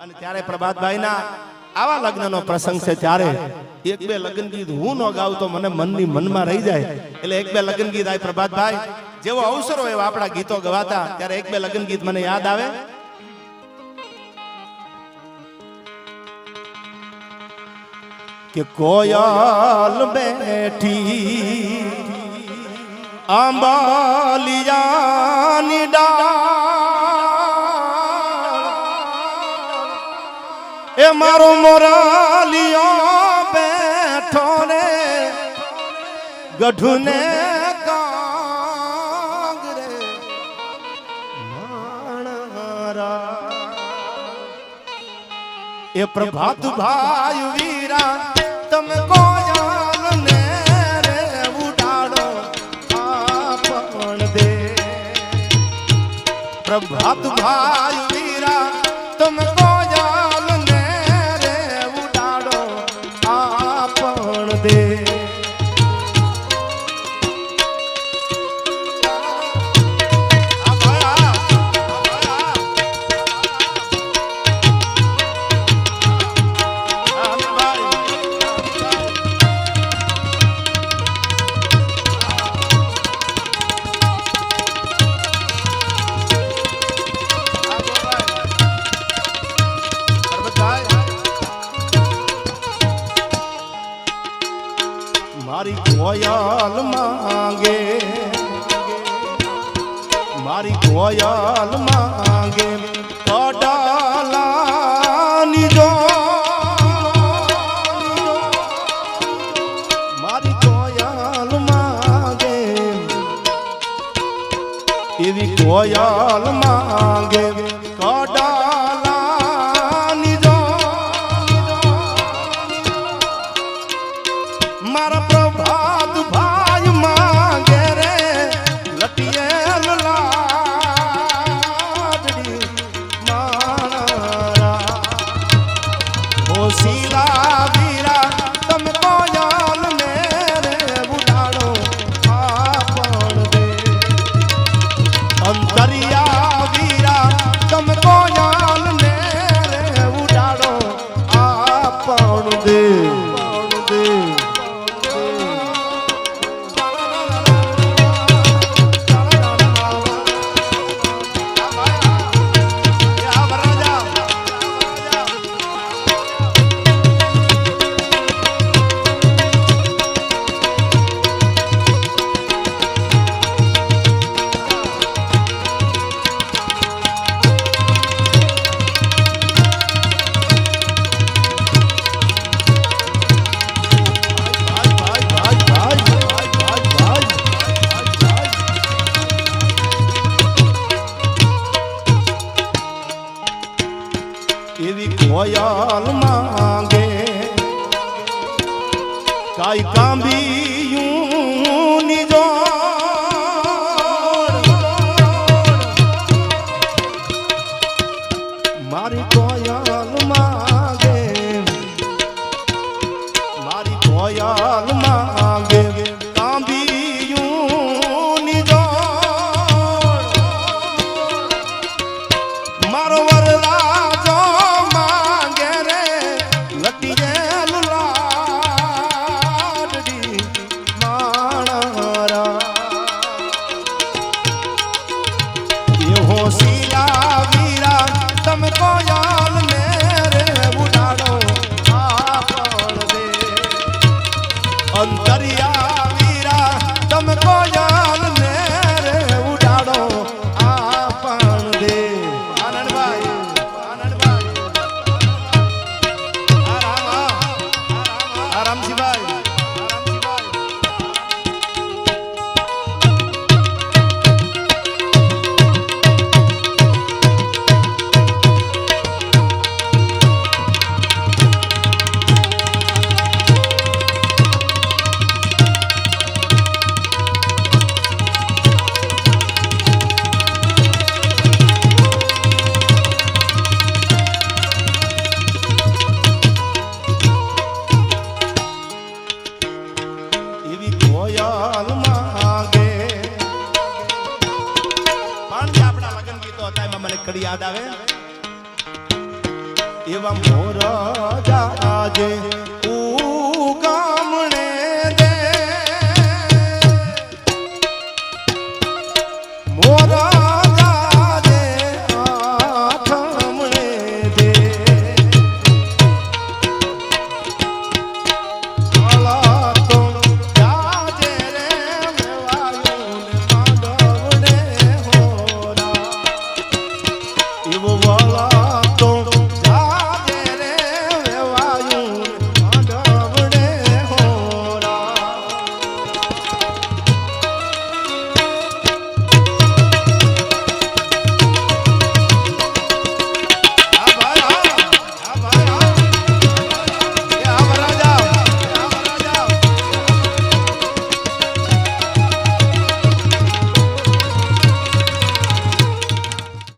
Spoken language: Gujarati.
અને ત્યારે પ્રભાતભાઈ ના આવા લગ્નનો પ્રસંગ છે ત્યારે એક બે લગ્ન ગીત હું ન ગાઉં તો મને મનની મનમાં રહી જાય એટલે એક બે લગ્ન ગીત આ પ્રભાતભાઈ જેવો અવસર હોય એવા આપણા ગીતો ગવાતા ત્યારે એક બે લગ્ન ગીત મને યાદ આવે કે કોયલ બેઠી આંબાલિયાની ડાળ એ મારો મોરાલિયો બેઠો રે ગઢુને કાંગરે માણરા એ પ્રભાત ભાઈ વીરા તમે કોયલ ને રે ઉડાડો આપણ દે પ્રભાત ભાઈ વીરા તમે કોયલ ને રે ઉડાડો આપણ દે મારી કોયલ માંગે મારી કોયલ માંગે કડાલાની જો મારી કોયલ માંગે એવી કોયલ માંગે કડાલાની જો મારા પ્રભાત ભાઈ માંગે રે લટિયેલ લાડડી મારા ઓસીલા વીરા તમે કોયલ ને રે ઉડાડો આપણ દે અંતરિયા વીરા તમે કોયલ ને રે ઉડાડો આપણ દે એવી કોયલ માંગે કાઈ કાંબિયું ની જોડ મારી કોયલ માંગે મારી કોયલ માંગે કાંબિયું ની જોડ મારો વરલા અંતરિયા વીરા તમે કોયલ ને રે ઉડાડો આપણ દે આનંદભાઈ આરામજીભાઈ કોયલ માંગે પણ આપણા લગ્ન ગીતો હતા એમાં મને કડી યાદ આવે એવા મોર જાજે ઉગામણે દે મોર જાજે આઠમણે દે આલા તો જાજે રે મેવાયું ને માંડવણે હોરા એવો વાલા